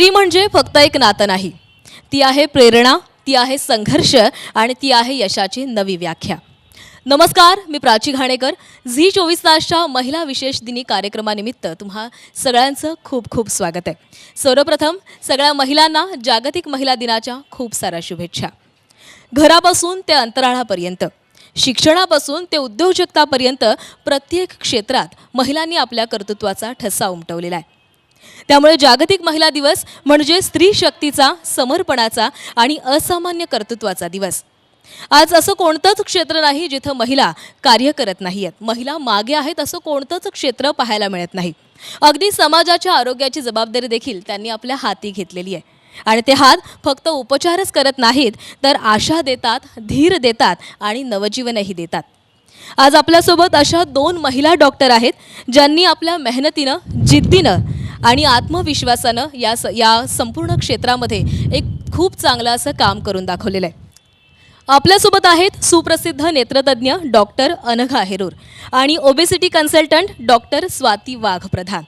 स्त्री म्हणजे फक्त एक नातं नाही, ती आहे प्रेरणा, ती आहे संघर्ष आणि ती आहे यशाची नवी व्याख्या. नमस्कार, मी प्राची घाणेकर. झी 24 तासच्या महिला विशेष दिनी कार्यक्रमानिमित्त तुम्हा सगळ्यांचं खूप खूप स्वागत आहे. सर्वप्रथम सगळ्या महिलांना जागतिक महिला दिनाच्या खूप साऱ्या शुभेच्छा. घरापासून ते अंतराळापर्यंत, शिक्षणापासून ते उद्योजकतापर्यंत प्रत्येक क्षेत्रात महिलांनी आपल्या कर्तृत्वाचा ठसा उमटवलेला आहे. त्यामुळे जागतिक महिला दिवस म्हणजे स्त्री शक्तीचा, समर्पणाचा आणि असामान्य कर्तृत्वाचा दिवस. आज असं कोणतंच क्षेत्र नाही जिथं महिला कार्य करत नाही आहेत, महिला मागे आहेत असं कोणतंच क्षेत्र पाहायला मिळत नाही. अगदी समाजाच्या आरोग्याची जबाबदारी देखील त्यांनी आपल्या हाती घेतलेली आहे. आणि ते हात फक्त उपचारच करत नाहीत, तर आशा देतात, धीर देतात आणि नवजीवनही देतात. आज आपल्यासोबत अशा 2 महिला डॉक्टर आहेत ज्यांनी आपल्या मेहनतीनं, जिद्दीनं आणि आत्मविश्वासानं या संपूर्ण क्षेत्रामध्ये एक खूप चांगलं असं काम करून दाखवलेलं आहे. आपल्यासोबत आहेत सुप्रसिद्ध नेत्रतज्ञ डॉक्टर अनघा हेरूर आणि ओबेसिटी कन्सल्टंट डॉक्टर स्वाती वाघ प्रधान.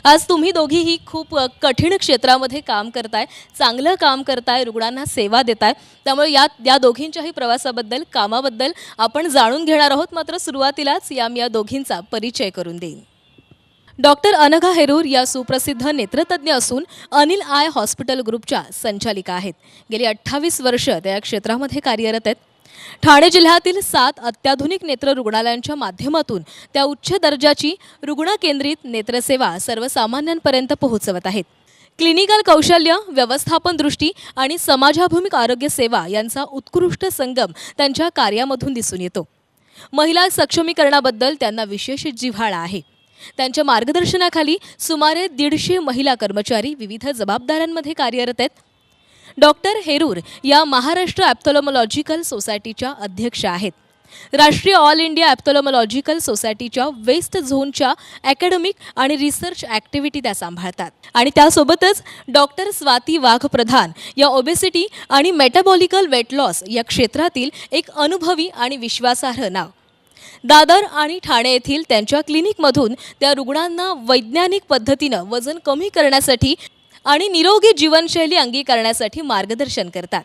आज तुम्ही दोघीही खूप कठीण क्षेत्रामध्ये काम करताय, चांगलं काम करताय, रुग्णांना सेवा देताय. त्यामुळे या दोघींच्याही प्रवासाबद्दल, कामाबद्दल आपण जाणून घेणार आहोत. मात्र सुरुवातीलाच या दोघींचा परिचय करून देईन. डॉक्टर अनघा हेरूर या सुप्रसिद्ध नेत्रतज्ञ असून अनिल आय हॉस्पिटल ग्रुपच्या संचालिका आहेत. गेली 28 वर्ष त्या क्षेत्रामध्ये कार्यरत आहेत. ठाणे जिल्ह्यातील 7 अत्याधुनिक नेत्र रुग्णालयांच्या माध्यमातून त्या उच्च दर्जाची रुग्णकेंद्रित नेत्रसेवा सर्वसामान्यांपर्यंत पोहोचवत आहेत. क्लिनिकल कौशल्य, व्यवस्थापन दृष्टी आणि समाजाभिमुख आरोग्य सेवा यांचा उत्कृष्ट संगम त्यांच्या कार्यामधून दिसून येतो. महिला सक्षमीकरणाबद्दल त्यांना विशेष जिव्हाळा आहे. त्यांच्या मार्गदर्शनाखाली सुमारे 150 महिला कर्मचारी विविध जबाबदाऱ्यांमध्ये कार्यरत आहेत. डॉक्टर हेरूर या महाराष्ट्र ॲप्थोलॉमॉलॉजिकल सोसायटीच्या अध्यक्ष आहेत. राष्ट्रीय ऑल इंडिया ॲप्थोलॉमॉलॉजिकल सोसायटीच्या वेस्ट झोनच्या अकॅडमिक आणि रिसर्च ॲक्टिव्हिटी त्या सांभाळतात. आणि त्यासोबतच डॉक्टर स्वाती वाघ प्रधान या ओबेसिटी आणि मेटाबॉलिकल वेट लॉस या क्षेत्रातील एक अनुभवी आणि विश्वासार्ह नाव. दादर आणि ठाणे येथील त्यांच्या क्लिनिकमधून त्या रुग्णांना वैज्ञानिक पद्धतीनं वजन कमी करण्यासाठी आणि निरोगी जीवनशैली अंगीकारण्यासाठी मार्गदर्शन करतात.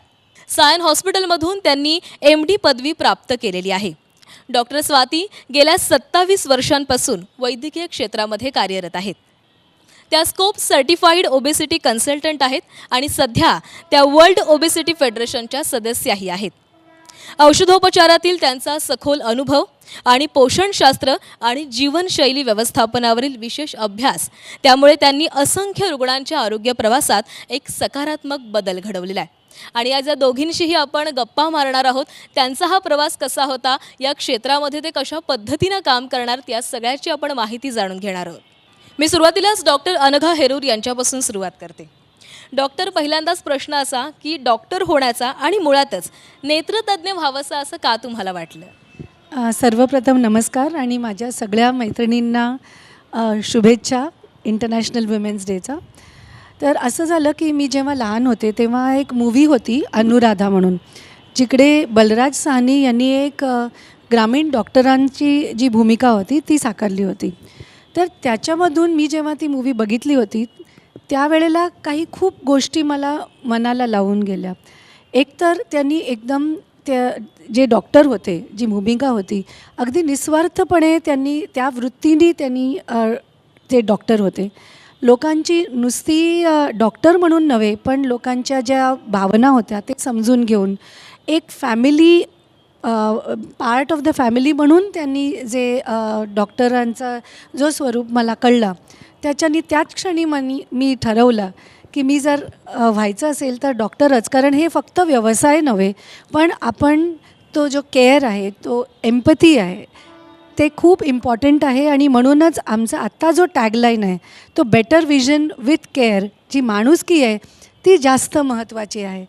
सायन हॉस्पिटलमधून त्यांनी MD पदवी प्राप्त केलेली आहे. डॉक्टर स्वाती गेल्या 27 वर्षांपासून वैद्यकीय क्षेत्रामध्ये कार्यरत आहेत. त्या स्कोप सर्टिफाईड ओबेसिटी कन्सल्टंट आहेत आणि सध्या त्या वर्ल्ड ओबेसिटी फेडरेशनच्या सदस्याही आहेत. औषधोपचारातील त्यांचा सखोल अनुभव आणि पोषणशास्त्र आणि जीवनशैली व्यवस्थापनावरील विशेष अभ्यास, त्यामुळे त्यांनी असंख्य रुग्णांच्या आरोग्य प्रवासात एक सकारात्मक बदल घडवलेला आहे. आणि आज या दोघींशीही आपण गप्पा मारणार आहोत. त्यांचा हा प्रवास कसा होता, या क्षेत्रामध्ये ते कशा पद्धतीनं काम करणार, त्या सगळ्याची आपण माहिती जाणून घेणार आहोत. मी सुरुवातीलाच डॉक्टर अनघा हेरूर यांच्यापासून सुरुवात करते. डॉक्टर, पहिल्यांदाच प्रश्न असा की डॉक्टर होण्याचा आणि मुळातच नेत्रतज्ञ व्हावंसं असं का तुम्हाला वाटलं? सर्वप्रथम नमस्कार आणि माझ्या सगळ्या मैत्रिणींना शुभेच्छा इंटरनॅशनल वुमेन्स डेचा. तर असं झालं की मी जेव्हा लहान होते तेव्हा एक मूव्ही होती अनुराधा म्हणून, जिकडे बलराज साहनी यांनी एक ग्रामीण डॉक्टरांची जी भूमिका होती ती साकारली होती. तर त्याच्यामधून मी जेव्हा ती मूव्ही बघितली होती त्यावेळेला काही खूप गोष्टी मला मनाला लावून गेल्या. एकतर त्यांनी एकदम त्या जे डॉक्टर होते, जी भूमिका होती, अगदी निस्वार्थपणे त्यांनी त्या वृत्तीने ते डॉक्टर होते. लोकांची नुसती डॉक्टर म्हणून नव्हे, पण लोकांच्या ज्या भावना होत्या ते समजून घेऊन एक family part of the family म्हणून त्यांनी जे डॉक्टरांचा जो स्वरूप मला कळला, त्याच क्षणी मी ठरवलं की मी जर व्हायचं असेल तर डॉक्टरच. कारण हे फक्त व्यवसाय नव्हे, पण आपण तो जो केअर आहे, तो एम्पथी आहे, ते खूप इम्पॉर्टंट आहे. आणि म्हणूनच आमचा आत्ता जो टॅगलाईन आहे तो बेटर विजन विथ केअर, जी माणुसकी आहे ती जास्त महत्त्वाची आहे.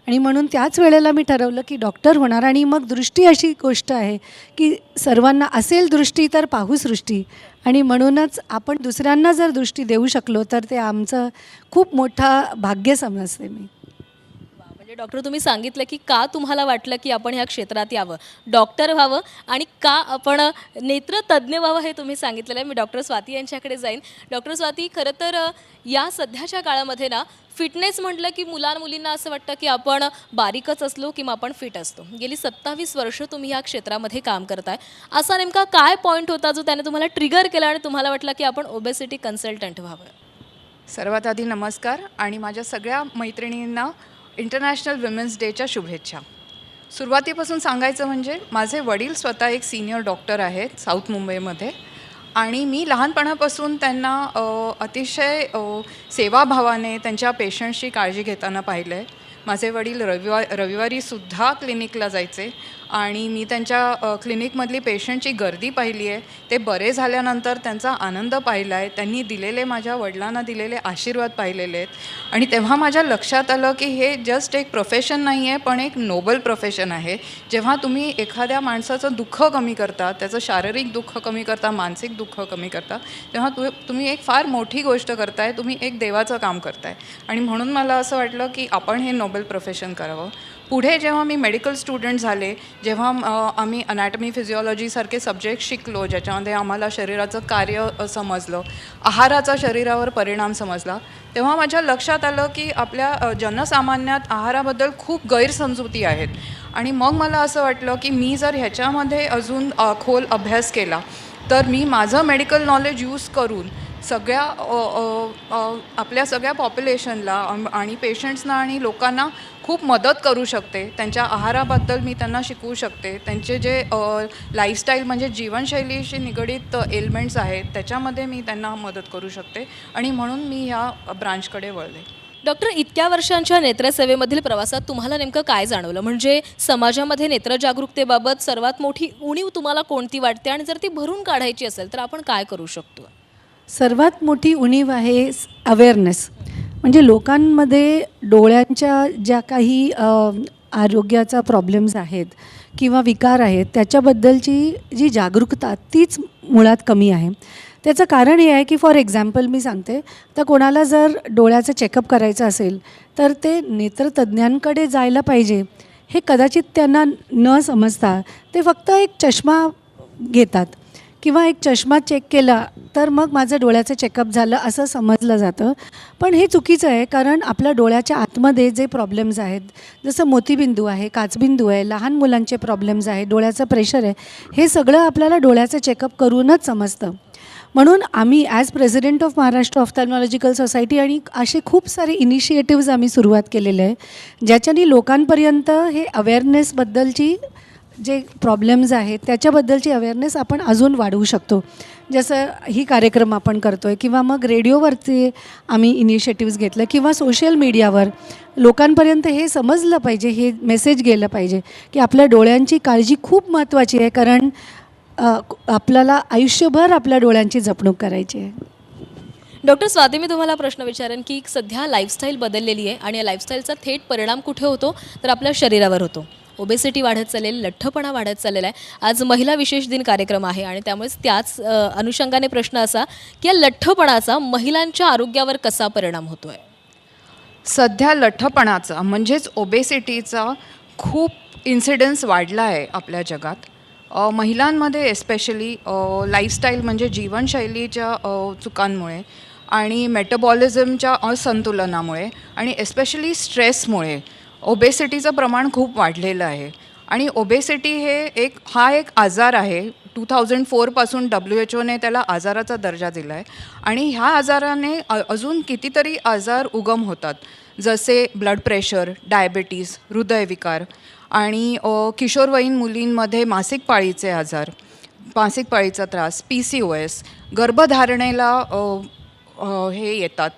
आणि म्हणून त्याच वेळेला मी ठरवलं की डॉक्टर होणार. आणि मग दृष्टी अशी गोष्ट आहे की सर्वांना असेल दृष्टी तर पाहू सृष्टी. आणि म्हणूनच आपण दुसऱ्यांना जर दृष्टी देऊ शकलो तर ते आमचं खूप मोठा भाग्य समजते मी. म्हणजे डॉक्टर तुम्ही सांगितलं की का तुम्हाला वाटलं की आपण ह्या क्षेत्रात यावं, डॉक्टर व्हावं आणि का आपण नेत्रतज्ञ व्हावं हे तुम्ही सांगितलेलं आहे. मी डॉक्टर स्वाती यांच्याकडे जाईन. डॉक्टर स्वाती, खरं तर या सध्याच्या काळामध्ये ना फिटनेस म्हटलं की मुलांमुलींना असं वाटतं की आपण बारीकच असलो किंवा आपण फिट असतो. गेली 27 वर्ष तुम्ही या क्षेत्रामध्ये काम करताय. असा नेमका काय पॉईंट होता जो त्याने तुम्हाला ट्रिगर केला आणि तुम्हाला वाटलं की आपण ओबेसिटी कन्सल्टंट व्हावं? सर्वात आधी नमस्कार आणि माझ्या सगळ्या मैत्रिणींना इंटरनॅशनल विमेन्स डेच्या शुभेच्छा. सुरुवातीपासून सांगायचं म्हणजे माझे वडील स्वतः एक सीनियर डॉक्टर आहेत साऊथ मुंबईमध्ये आणि मी लहानपणापासून त्यांना अतिशय सेवाभावाने त्यांच्या पेशंट्सची काळजी घेताना पाहिलं आहे. माझे वडील रविवारीसुद्धा क्लिनिकला जायचे आणि मी त्यांच्या क्लिनिकमधली पेशंटची गर्दी पाहिली आहे. ते बरे झाल्यानंतर त्यांचा आनंद पाहिला आहे. त्यांनी दिलेले माझ्या वडिलांना दिलेले आशीर्वाद पाहिलेले आहेत आणि तेव्हा माझ्या लक्षात आलं की हे जस्ट एक प्रोफेशन नाही आहे, पण एक नोबल प्रोफेशन आहे. जेव्हा तुम्ही एखाद्या माणसाचं दुःख कमी करता, त्याचं शारीरिक दुःख कमी करता, मानसिक दुःख कमी करता, तेव्हा तुम्ही एक फार मोठी गोष्ट करताय, तुम्ही एक देवाचं काम करताय. आणि म्हणून मला असं वाटलं की आपण हे नोबल प्रोफेशन करावं. पुढे जेव्हा मी मेडिकल स्टुडंट झाले, जेव्हा आम्ही अनॅटमी फिजिओलॉजीसारखे सब्जेक्ट शिकलो, ज्याच्यामध्ये आम्हाला शरीराचं कार्य समजलं, आहाराचा शरीरावर परिणाम समजला, तेव्हा माझ्या लक्षात आलं की आपल्या जनसामान्यात आहाराबद्दल खूप गैरसमजुती आहेत. आणि मग मला असं वाटलं की मी जर ह्याच्यामध्ये अजून खोल अभ्यास केला तर मी माझं मेडिकल नॉलेज यूज करून सगळ्या आपल्या सगळ्या पॉप्युलेशनला आणि पेशंट्सना आणि लोकांना खूप मदत करू शकते. त्यांच्या आहाराबद्दल मी त्यांना शिकवू शकते. त्यांचे जे लाईफस्टाईल म्हणजे जीवनशैलीशी निगडीत एलिमेंट्स आहेत त्याच्यामध्ये मी त्यांना मदत करू शकते आणि म्हणून मी ह्या ब्रांचकडे वळले. डॉक्टर, इतक्या वर्षांच्या नेत्रसेवेमधील प्रवासात तुम्हाला नेमकं काय जाणवलं? म्हणजे समाजामध्ये नेत्रजागरूकतेबाबत सर्वात मोठी उणीव तुम्हाला कोणती वाटते आणि जर ती भरून काढायची असेल तर आपण काय करू शकतो? सर्वात मोठी उणीव आहे अवेअरनेस. म्हणजे लोकांमध्ये डोळ्यांच्या ज्या काही आरोग्याचा प्रॉब्लेम्स आहेत किंवा विकार आहेत त्याच्याबद्दलची जी जागरूकता तीच मुळात कमी आहे. त्याचं कारण हे आहे की फॉर एक्झाम्पल मी सांगते, तर कोणाला जर डोळ्याचं चेकअप करायचं असेल तर ते नेत्रतज्ञांकडे जायला पाहिजे हे कदाचित त्यांना न समजता ते फक्त एक चष्मा घेतात किंवा एक चष्मा चेक केला तर मग माझं डोळ्याचं चेकअप झालं असं समजलं जातं. पण हे चुकीचं आहे, कारण आपल्या डोळ्याच्या आतमध्ये जे प्रॉब्लेम्स आहेत, जसं मोतीबिंदू आहे, काचबिंदू आहे, लहान मुलांचे प्रॉब्लेम्स आहे, डोळ्याचं प्रेशर आहे, हे सगळं आपल्याला डोळ्याचं चेकअप करूनच समजतं. म्हणून आम्ही as president of Maharashtra ophthalmological society आणि असे खूप सारे इनिशिएटिव्ज आम्ही सुरुवात केलेले आहे ज्याच्याने लोकांपर्यंत हे अवेअरनेसबद्दलची जे प्रॉब्लेम्स आहेत त्याच्याबद्दलची अवेअरनेस आपण अजून वाढवू शकतो. जसं ही कार्यक्रम आपण करतो आहे किंवा मग रेडिओवरती आम्ही इनिशिएटिव्ज घेतलं किंवा सोशल मीडियावर लोकांपर्यंत हे समजलं पाहिजे, हे मेसेज गेलं पाहिजे की आपल्या डोळ्यांची काळजी खूप महत्त्वाची आहे, कारण आपल्याला आयुष्यभर आपल्या डोळ्यांची जपणूक करायची आहे. डॉक्टर स्वाती, मी तुम्हाला प्रश्न विचारेन की सध्या लाईफस्टाईल बदललेली आहे आणि या लाईफस्टाईलचा थेट परिणाम कुठे होतो तर आपल्या शरीरावर होतो. ओबेसिटी वाढत चाललेली, लठ्ठपणा वाढत चाललेला आहे. आज महिला विशेष दिन कार्यक्रम आहे आणि त्यामुळेच त्याच अनुषंगाने प्रश्न असा की या लठ्ठपणाचा महिलांच्या आरोग्यावर कसा परिणाम होतो आहे? सध्या लठ्ठपणाचा म्हणजेच ओबेसिटीचा खूप इन्सिडन्स वाढला आहे आपल्या जगात. महिलांमध्ये एस्पेशली लाईफस्टाईल म्हणजे जीवनशैलीच्या चुकांमुळे आणि मेटाबॉलिझमच्या असंतुलनामुळे आणि एस्पेशली स्ट्रेसमुळे ओबेसिटीचं प्रमाण खूप वाढलेलं आहे. आणि ओबेसिटी हा एक आजार आहे. 2004पासून WHO त्याला आजाराचा दर्जा दिला आहे आणि ह्या आजाराने अजून कितीतरी आजार उगम होतात, जसे ब्लड प्रेशर, डायबिटीज, हृदयविकार आणि किशोरवयीन मुलींमध्ये मासिक पाळीचे आजार, मासिक पाळीचा त्रास, PCOS, गर्भधारणेला हे येतात,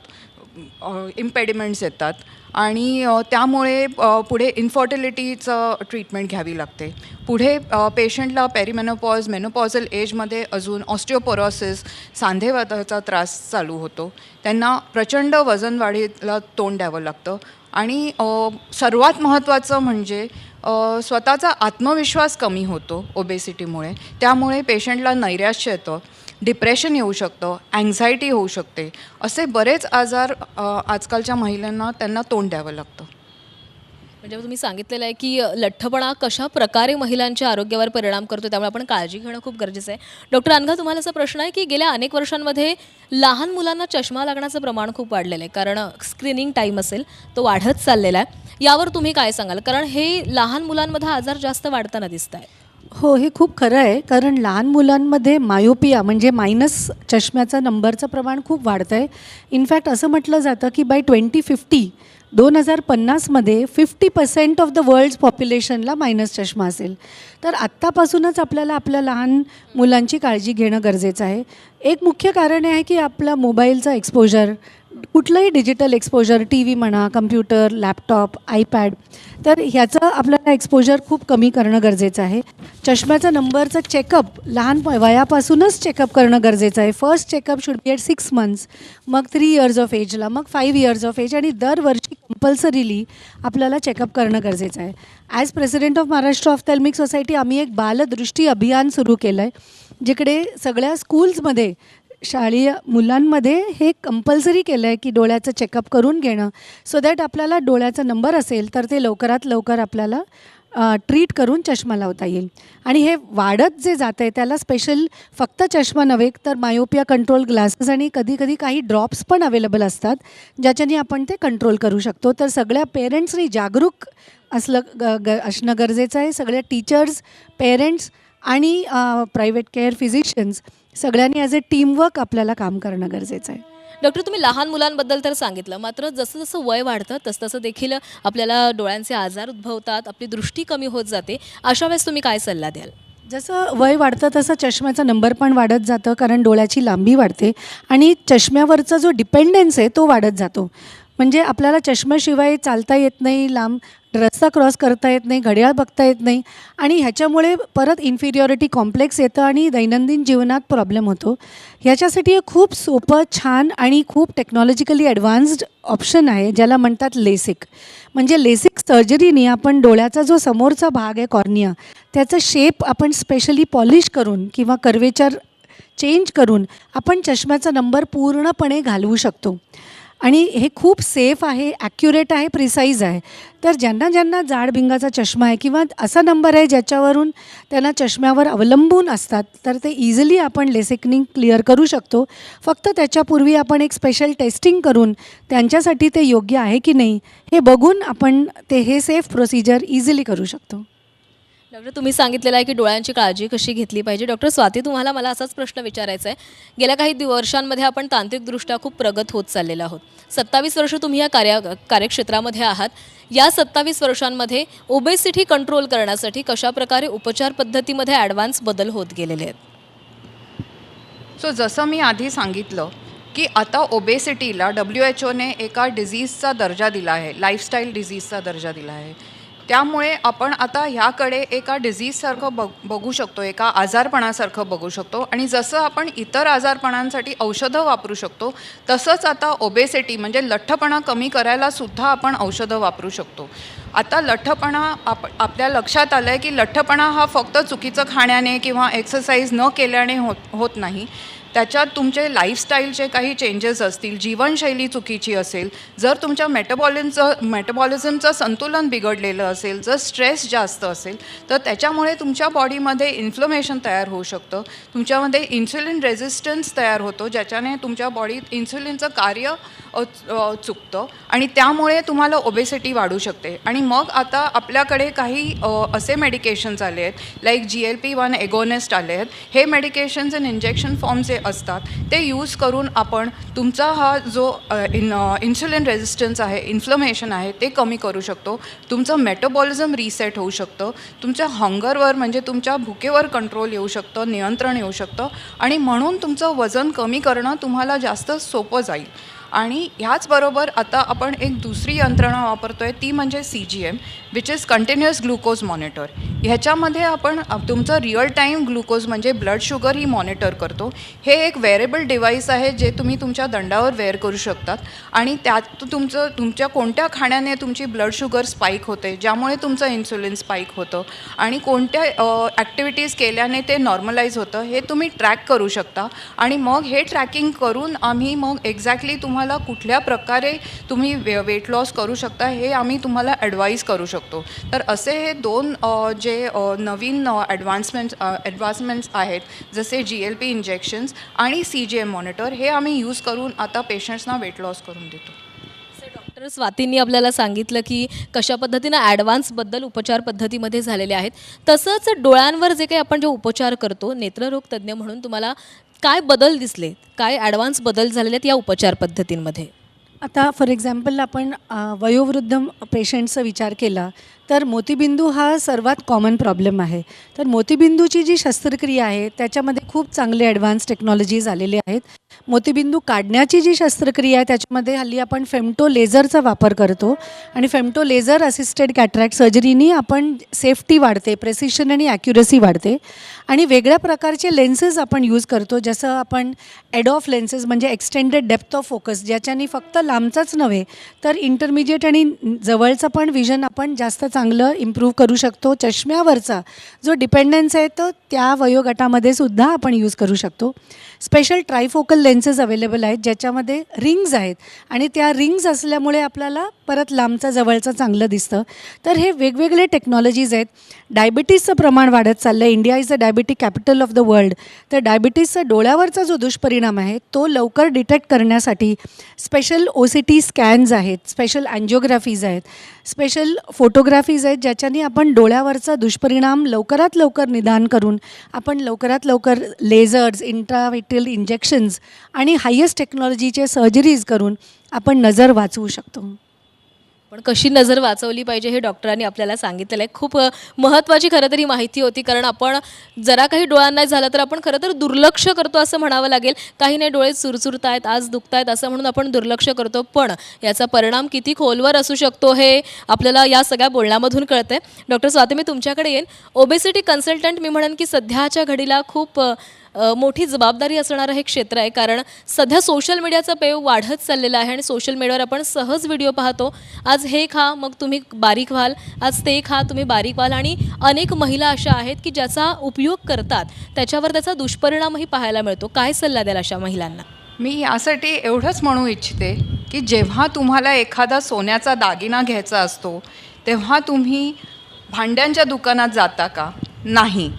इम्पेडिमेंट्स येतात आणि त्यामुळे पुढे इन्फर्टिलिटीचं ट्रीटमेंट घ्यावी लागते. पुढे पेशंटला पेरिमेनोपॉज, मेनोपॉझल एजमध्ये अजून ऑस्टिओपोरोसिस, सांधेवाताचा त्रास चालू होतो. त्यांना प्रचंड वजन वाढीला तोंड द्यावं लागतं आणि सर्वात महत्त्वाचं म्हणजे स्वतःचा आत्मविश्वास कमी होतो ओबेसिटीमुळे. त्यामुळे पेशंटला नैराश्य येतं, डिप्रेशन येऊ शकतं, अँझायटी होऊ शकते. असे बरेच आजार आजकालच्या महिलांना त्यांना तोंड द्यावं लागतं. म्हणजे तुम्ही सांगितलेलं आहे की लठ्ठपणा कशा प्रकारे महिलांच्या आरोग्यावर परिणाम करतो, त्यामुळे आपण काळजी घेणं खूप गरजेचं आहे. डॉक्टर अनघा, तुम्हाला असा प्रश्न आहे की गेल्या अनेक वर्षांमध्ये लहान मुलांना चष्मा लागण्याचं प्रमाण खूप वाढलेलं आहे, कारण स्क्रीनिंग टाईम असेल तो वाढत चाललेला आहे. यावर तुम्ही काय सांगाल, कारण हे लहान मुलांमध्ये आजार जास्त वाढताना दिसत आहे? हो, हे खूप खरं आहे. कारण लहान मुलांमध्ये मायोपिया म्हणजे मायनस चष्म्याचा नंबरचं प्रमाण खूप वाढतं आहे. इनफॅक्ट असं म्हटलं जातं की बाय 2050मध्ये 50% ऑफ द वर्ल्ड्स पॉप्युलेशनला मायनस चष्मा असेल. तर आत्तापासूनच आपल्याला आपल्या लहान मुलांची काळजी घेणं गरजेचं आहे. एक मुख्य कारण आहे की आपला मोबाईलचा एक्सपोजर, कुठलंही डिजिटल एक्सपोजर, टी व्ही म्हणा, कम्प्युटर, लॅपटॉप, आयपॅड, तर ह्याचं आपल्याला एक्सपोजर खूप कमी करणं गरजेचं आहे. चष्म्याचा नंबरचं चेकअप लहान वयापासूनच चेकअप करणं गरजेचं आहे. First checkup should be at 6 months, मग 3 years ऑफ एजला, मग 5 years ऑफ एज, आणि दरवर्षी कंपल्सरीली आपल्याला चेकअप करणं गरजेचं आहे. As president of Maharashtra ophthalmic society आम्ही एक बालदृष्टी अभियान सुरू केलं आहे, जिकडे सगळ्या स्कूल्समध्ये, शालेय मुलांमध्ये हे कंपल्सरी केलं आहे की डोळ्याचं चेकअप करून घेणं, सो दॅट आपल्याला डोळ्याचा नंबर असेल तर ते लवकरात लवकर आपल्याला ट्रीट करून चष्मा लावता येईल. आणि हे वाढत जे जातं आहे त्याला स्पेशल फक्त चष्मा नव्हे तर मायोपिया कंट्रोल ग्लासेस आणि कधीकधी काही ड्रॉप्स पण अवेलेबल असतात, ज्याच्याने आपण ते कंट्रोल करू शकतो. तर सगळ्या पेरेंट्सनी जागरूक असणं गरजेचं आहे. सगळ्या टीचर्स, पेरेंट्स आणि प्रायव्हेट केअर फिजिशियन्स सगळ्यांनी ॲज अ टीमवर्क आपल्याला काम करणं गरजेचं आहे. डॉक्टर, तुम्ही लहान मुलांबद्दल तर सांगितलं, मात्र जसं जसं वय वाढतं तसं देखील आपल्याला डोळ्यांचे आजार उद्भवतात, आपली दृष्टी कमी होत जाते. अशा वेळेस तुम्ही काय सल्ला द्याल? जसं वय वाढतं तसं चष्म्याचा नंबर पण वाढत जातं, कारण डोळ्याची लांबी वाढते आणि चष्म्यावरचा जो डिपेंडन्स आहे तो वाढत जातो. म्हणजे आपल्याला चष्म्याशिवाय चालता येत नाही, लांब रस्ता क्रॉस करता येत नाही, घड्याळ बघता येत नाही, आणि ह्याच्यामुळे परत इन्फिरियॉरिटी कॉम्प्लेक्स येतं आणि दैनंदिन जीवनात प्रॉब्लेम होतो. ह्याच्यासाठी एक खूप सोपं, छान आणि खूप टेक्नॉलॉजिकली ॲडव्हान्स्ड ऑप्शन आहे, ज्याला म्हणतात लेसिक. म्हणजे लेसिक सर्जरीने आपण डोळ्याचा जो समोरचा भाग आहे, कॉर्निया, त्याचं शेप आपण स्पेशली पॉलिश करून किंवा कर्वेचर चेंज करून आपण चष्म्याचा नंबर पूर्णपणे घालवू शकतो. आणि हे खूप सेफ आहे, ॲक्युरेट आहे, प्रिसाईज आहे. तर ज्यांना ज्यांना जाड भिंगाचा चष्मा आहे किंवा असा नंबर आहे ज्याच्यावरून त्यांना चष्म्यावर अवलंबून असतात, तर ते इझिली आपण लेसिकनी क्लिअर करू शकतो. फक्त त्याच्यापूर्वी आपण एक स्पेशल टेस्टिंग करून त्यांच्यासाठी ते योग्य आहे की नाही हे बघून आपण हे सेफ प्रोसिजर इझिली करू शकतो. डॉक्टर, तुम्ही सांगितलेलं आहे की डोळ्यांची काळजी कशी घेतली पाहिजे. डॉक्टर स्वाती, तुम्हाला मला असाच प्रश्न विचारायचा आहे. गेल्या काही वर्षांमध्ये आपण तांत्रिकदृष्ट्या खूप प्रगत होत चाललेलो आहोत. 27 वर्ष तुम्ही या कार्यक्षेत्रामध्ये आहात. या 27 वर्षांमध्ये ओबेसिटी कंट्रोल करण्यासाठी कशाप्रकारे उपचार पद्धतीमध्ये ॲडव्हान्स बदल होत गेलेले आहेत? सो जसं मी आधी सांगितलं की आता ओबेसिटीला WHO ने एका डिझीजचा दर्जा दिला आहे, लाईफस्टाईल डिझीजचा दर्जा दिला आहे. त्यामुळे आपण आता ह्याकडे एका डिझीजसारखं बघू शकतो, एका आजारपणासारखं बघू शकतो. आणि जसं आपण इतर आजारपणांसाठी औषधं वापरू शकतो, तसंच आता ओबेसिटी म्हणजे लठ्ठपणा कमी करायला सुद्धा आपण औषधं वापरू शकतो. आता लठ्ठपणा आपल्या लक्षात आलं आहे की लठ्ठपणा हा फक्त चुकीचं खाण्याने किंवा एक्सरसाइज न केल्याने होत नाही. त्याच्यात तुमचे लाईफस्टाईलचे काही चेंजेस असतील, जीवनशैली चुकीची असेल, जर तुमच्या मेटाबॉलिझमचं संतुलन बिघडलेलं असेल, जर स्ट्रेस जास्त असेल, तर त्याच्यामुळे तुमच्या बॉडीमध्ये इन्फ्लमेशन तयार होऊ शकतं. तुमच्यामध्ये इन्सुलिन रेझिस्टन्स तयार होतो, ज्याच्याने तुमच्या बॉडीत इन्सुलिनचं कार्य चुकतं आणि त्यामुळे तुम्हाला ओबेसिटी वाढू शकते. आणि मग आता आपल्याकडे काही असे मेडिकेशन्स आले आहेत, लाईक GLP-1 एगोनिस्ट आले आहेत. हे मेडिकेशन्स इन इंजेक्शन फॉर्म जे असतात ते यूज करून आपण तुमचा हा जो इन्सुलिन रेझिस्टन्स आहे, इन्फ्लमेशन आहे, ते कमी करू शकतो. तुमचं मेटाबॉलिझम रिसेट होऊ शकतं. तुमच्या हंगरवर म्हणजे तुमच्या भुकेवर कंट्रोल येऊ शकतं, नियंत्रण येऊ शकतं, आणि म्हणून तुमचं वजन कमी करणं तुम्हाला जास्त सोपं जाईल. आणि ह्याचबरोबर आता आपण एक दुसरी यंत्रणा वापरतो आहे, ती म्हणजे CGM, which is continuous glucose monitor. ह्याच्यामध्ये आपण तुमचं रिअल टाईम ग्लुकोज म्हणजे ब्लड शुगर ही मॉनिटर करतो. हे एक वेअरेबल डिव्हाइस आहे जे तुम्ही तुमच्या दंडावर वेअर करू शकतात. आणि त्यात तुमच्या कोणत्या खाण्याने तुमची ब्लड शुगर स्पाईक होते, ज्यामुळे तुमचं इन्सुलिन स्पाईक होतं, आणि कोणत्या ॲक्टिव्हिटीज केल्याने ते नॉर्मलाइज होतं, हे तुम्ही ट्रॅक करू शकता. आणि मग हे ट्रॅकिंग करून आम्ही मग एक्झॅक्टली तुम्हाला तुम्हाला कुठल्या प्रकारे तुम्ही वेट लॉस करू शकता हे आम्ही तुम्हाला ॲडवाईज करू शकतो. तर असे हे दोन जे नवीन ॲडव्हान्समेंट्स आहेत जसे GLP इंजेक्शन्स आणि CGM मॉनिटर हे आम्ही यूज करून आता पेशंट्सना वेट लॉस करून देतो. डॉक्टर स्वातींनी आपल्याला सांगितलं की कशा पद्धतीनं ॲडव्हान्सबद्दल उपचार पद्धतीमध्ये झालेले आहेत. तसंच डोळ्यांवर जे काही आपण जे उपचार करतो नेत्ररोग तज्ज्ञ म्हणून तुम्हाला काय बदल दिसले, काय ॲडव्हान्स बदल झालेले आहेत या उपचार पद्धतींमध्ये? आता फॉर एक्झाम्पल आपण वयोवृद्ध पेशंटचा विचार केला तर मोतीबिंदू हा सर्वात कॉमन प्रॉब्लेम आहे. तर मोतीबिंदूची जी शस्त्रक्रिया आहे त्याच्यामध्ये खूप चांगले ॲडव्हान्स टेक्नॉलॉजीज आलेले आहेत. मोतीबिंदू काढण्याची जी शस्त्रक्रिया आहे त्याच्यामध्ये हल्ली आपण फेमटो लेझरचा वापर करतो आणि फेमटो लेझर असिस्टेड कॅटरॅक्ट सर्जरीनी आपण सेफ्टी वाढते, प्रेसिशन आणि ॲक्युरसी वाढते आणि वेगळ्या प्रकारचे लेन्सेस आपण यूज करतो. जसं आपण एडॉफ लेन्सेस म्हणजे एक्सटेंडेड डेप्थ ऑफ फोकस, ज्याच्यानी फक्त लांबचाच नव्हे तर इंटरमिजिएट आणि जवळचं पण विजन आपण जास्त चांगलं इम्प्रूव्ह करू शकतो. चष्म्यावरचा जो डिपेंडन्स आहे तो त्या वयोगटामध्ये सुद्धा आपण यूज करू शकतो. स्पेशल ट्रायफोकल लेन्सेस अवेलेबल आहेत ज्याच्यामध्ये रिंग्ज आहेत आणि त्या रिंग्ज असल्यामुळे आपल्याला परत लांबचं जवळचं चांगलं दिसतं. तर हे वेगवेगळे टेक्नॉलॉजीज आहेत. डायबिटीजचं प्रमाण वाढत चाललं आहे. India is the diabetic capital of the world. तर डायबिटीजचा डोळ्यावरचा जो दुष्परिणाम आहे तो लवकर डिटेक्ट करण्यासाठी स्पेशल OCT स्कॅन्स आहेत, स्पेशल अँजिओग्राफीज आहेत, स्पेशल फोटोग्राफीज आहेत ज्याच्याने आपण डोळ्यावरचा दुष्परिणाम लवकरात लवकर निदान करून आपण लवकरात लवकर लेझर्स, इंट्राव्हिट्रियल इंजेक्शन्स आणि हायेस्ट टेक्नॉलॉजीचे सर्जरीज करून आपण नजर वाचवू शकतो. पण कशी नजर वाचवली पाहिजे हे डॉक्टरांनी आपल्याला सांगितलेलं आहे. खूप महत्त्वाची खरं तर ही माहिती होती, कारण आपण जरा काही डोळ्यांना नाही झालं तर आपण खरं तर दुर्लक्ष करतो असं म्हणावं लागेल. काही नाही, डोळे चुरचुरत आहेत, आज दुखत आहेत असं म्हणून आपण दुर्लक्ष करतो, पण याचा परिणाम किती खोलवर असू शकतो हे आपल्याला या सगळ्या बोलण्यामधून कळतं आहे. डॉक्टर स्वाती, मी तुमच्याकडे येईन. ओबेसिटी कन्सल्टंट मी म्हणेन की सध्याच्या घडीला खूप मोठी जबाबदारी असणारं हे क्षेत्र आहे, कारण सध्या सोशल मीडियाचा पेव वाढत चाललेला आहे आणि सोशल मीडियावर आपण सहज व्हिडिओ पाहतो. आज हे खा मग तुम्ही बारीक व्हाल, आज ते खा तुम्ही बारीक व्हाल, आणि अनेक महिला अशा आहेत की ज्याचा उपयोग करतात त्याच्यावर त्याचा दुष्परिणामही पाहायला मिळतो. काय सल्ला द्याल अशा महिलांना? मी यासाठी एवढंच म्हणू इच्छिते की जेव्हा तुम्हाला एखादा सोन्याचा दागिना घ्यायचा असतो तेव्हा तुम्ही भांड्यांच्या दुकानात जाता का? नाही.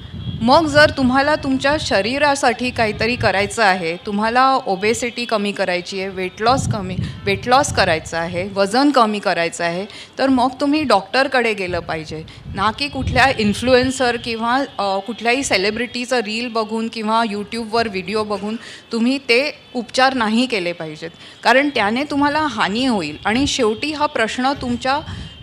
मग जर तुम्हाला तुमच्या शरीरासाठी काहीतरी करायचं आहे, तुम्हाला ओबेसिटी कमी करायची आहे, वेट लॉस करायचं आहे, वजन कमी करायचं आहे, तर मग तुम्ही डॉक्टरकडे गेलं पाहिजे, ना की कुठल्या इन्फ्लुएन्सर किंवा कुठल्याही सेलिब्रिटीचं रील बघून किंवा यूट्यूबवर व्हिडिओ बघून तुम्ही ते उपचार नाही केले पाहिजेत, कारण त्याने तुम्हाला हानी होईल. आणि शेवटी हा प्रश्न तुमच्या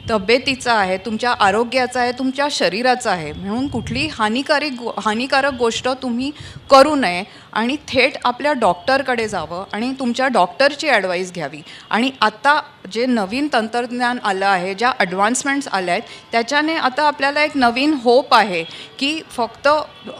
तब्येतीचा आहे, तुमच्या आरोग्याचा आहे, तुमच्या शरीराचा आहे. म्हणून कुठली हानिकारक गोष्ट तुम्ही करू नये आणि थेट आपल्या डॉक्टरकडे जावं आणि तुमच्या डॉक्टरची ॲडवाईस घ्यावी. आणि आता जे नवीन तंत्रज्ञान आलं आहे, ज्या ॲडव्हान्समेंट्स आल्या आहेत त्याच्याने आता आपल्याला एक नवीन होप आहे की फक्त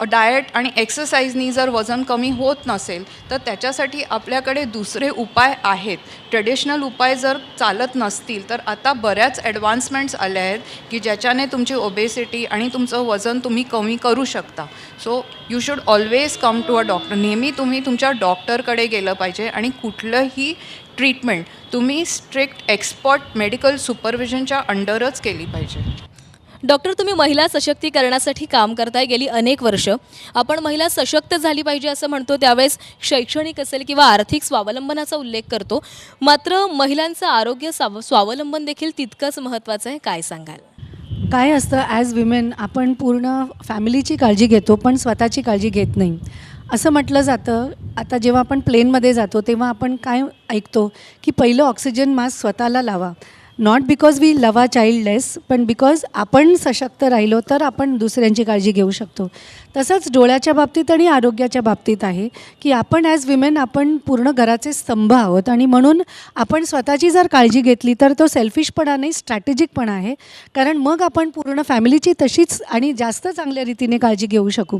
डाएट आणि एक्सरसाइजनी जर वजन कमी होत नसेल तर त्याच्यासाठी आपल्याकडे दुसरे उपाय आहेत. ट्रेडिशनल उपाय जर चालत नसतील तर आता बऱ्याच ॲडव्हान्समेंट्स आल्या आहेत की ज्याच्याने तुमची ओबेसिटी आणि तुमचं वजन तुम्ही कमी करू शकता. So you should always come to a doctor. नेहमी तुम्ही तुमच्या डॉक्टरकडे गेलं पाहिजे आणि कुठलंही ट्रीटमेंट तुम्ही स्ट्रिक्ट एक्सपर्ट मेडिकल सुपरविजनच्या अंडरच केली पाहिजे. डॉक्टर, तुम्ही महिला सशक्तीकरणासाठी काम करताय गेली अनेक वर्ष. आपण महिला सशक्त झाली पाहिजे असं म्हणतो, त्यावेळेस शैक्षणिक असेल किंवा आर्थिक स्वावलंबनाचा उल्लेख करतो, मात्र महिलांचं आरोग्य स्वावलंबन देखील तितकंच महत्त्वाचं आहे. काय सांगाल? काय असतं, ॲज विमेन आपण पूर्ण फॅमिलीची काळजी घेतो पण स्वतःची काळजी घेत नाही असं म्हटलं जातं. आता जेव्हा आपण प्लेनमध्ये जातो तेव्हा आपण काय ऐकतो की पहिलं ऑक्सिजन मास्क स्वतःला लावा. Not because we love a child less, पण बिकॉज आपण सशक्त राहिलो तर आपण दुसऱ्यांची काळजी घेऊ शकतो. तसंच डोळ्याच्या बाबतीत आणि आरोग्याच्या बाबतीत आहे की आपण ॲज विमेन आपण पूर्ण घराचे स्तंभ आहोत आणि म्हणून आपण स्वतःची जर काळजी घेतली तर तो सेल्फिशपणा नाही, स्ट्रॅटेजिकपणा आहे. कारण मग आपण पूर्ण फॅमिलीची तशीच आणि जास्त चांगल्या रीतीने काळजी घेऊ शकू.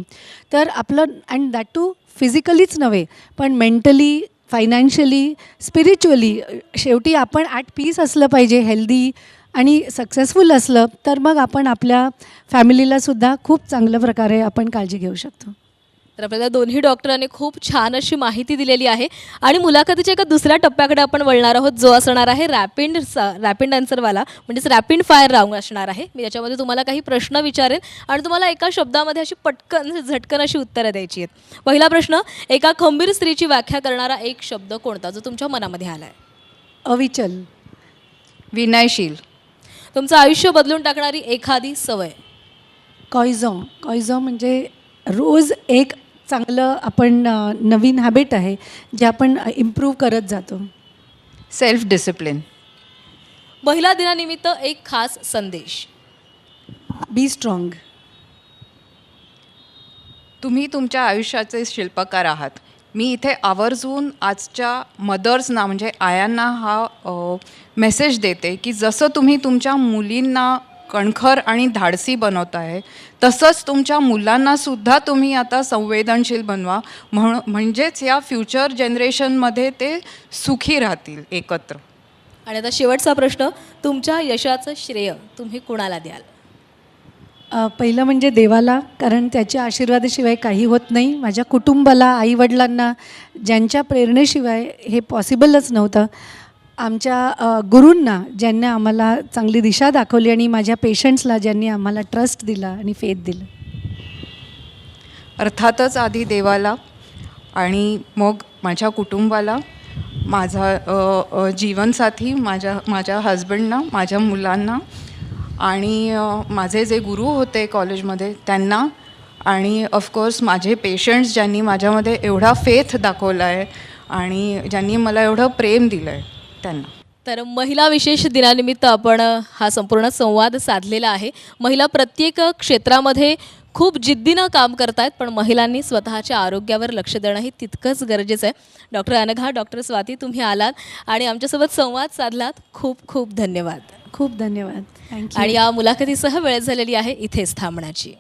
तर आपलं, अँड दॅट टू फिजिकलीच नव्हे पण मेंटली, फायनान्शियली, स्पिरिच्युअली, शेवटी आपण ॲट पीस असलं पाहिजे, हेल्दी आणि सक्सेसफुल असलं तर मग आपण आपल्या फॅमिलीलासुद्धा खूप चांगल्या प्रकारे आपण काळजी घेऊ शकतो. तर आपल्याला दोन्ही डॉक्टरांनी खूप छान अशी माहिती दिलेली आहे आणि मुलाखतीच्या एका दुसऱ्या टप्प्याकडे आपण वळणार आहोत, जो असणार आहे रॅपिड आन्सरवाला, म्हणजेच रॅपिड फायर राऊंड असणार आहे. मी याच्यामध्ये तुम्हाला काही प्रश्न विचारेन आणि तुम्हाला एका शब्दामध्ये अशी पटकन झटकन अशी उत्तरं द्यायची आहेत. पहिला प्रश्न, एका खंबीर स्त्रीची व्याख्या करणारा एक शब्द कोणता, जो तुमच्या मनामध्ये आला आहे? अविचल. विनयशील. तुमचं आयुष्य बदलून टाकणारी एखादी सवय? कॉइझॉ म्हणजे रोज एक चांगलं आपण नवीन हॅबिट आहे जे आपण इम्प्रूव्ह करत जातो. Self discipline. महिला दिनानिमित्त एक खास संदेश? Be strong. तुम्ही तुमच्या आयुष्याचे शिल्पकार आहात. मी इथे आवर्जून आजच्या मदर्सना म्हणजे आयांना हा मेसेज देते की जसं तुम्ही तुमच्या मुलींना कणखर आणि धाडसी बनवत आहे, तसंच तुमच्या मुलांनासुद्धा तुम्ही आता संवेदनशील बनवा, म्हणजेच या फ्युचर जनरेशनमध्ये ते सुखी राहतील एकत्र. आणि आता शेवटचा प्रश्न, तुमच्या यशाचं श्रेय तुम्ही कुणाला द्याल? पहिलं म्हणजे देवाला, कारण त्याच्या आशीर्वादाशिवाय काही होत नाही. माझ्या कुटुंबाला, आईवडिलांना, ज्यांच्या प्रेरणेशिवाय हे पॉसिबलच नव्हतं. आमच्या गुरूंना, ज्यांनी आम्हाला चांगली दिशा दाखवली, आणि माझ्या पेशंट्सला, ज्यांनी आम्हाला ट्रस्ट दिला आणि फेथ दिलं. अर्थातच आधी देवाला आणि मग माझ्या कुटुंबाला, माझा जीवनसाथी, माझ्या हजबंडना, माझ्या मुलांना, आणि माझे जे गुरु होते कॉलेजमध्ये त्यांना, आणि ऑफकोर्स माझे पेशंट्स ज्यांनी माझ्यामध्ये एवढा फेथ दाखवला आहे आणि ज्यांनी मला एवढं प्रेम दिलं आहे त्यांना. तर महिला विशेष दिनानिमित्त आपण हा संपूर्ण संवाद साधलेला आहे. महिला प्रत्येक क्षेत्रामध्ये खूप जिद्दीनं काम करतायत, पण महिलांनी स्वतःच्या आरोग्यावर लक्ष देणंही तितकंच गरजेचं आहे. डॉक्टर अनघा, डॉक्टर स्वाती, तुम्ही आलात आणि आमच्यासोबत संवाद साधलात. खूप खूप धन्यवाद. खूप धन्यवाद. थँक्यू. आणि या मुलाखतीसह वेळ झालेली आहे इथेच थांबण्याची.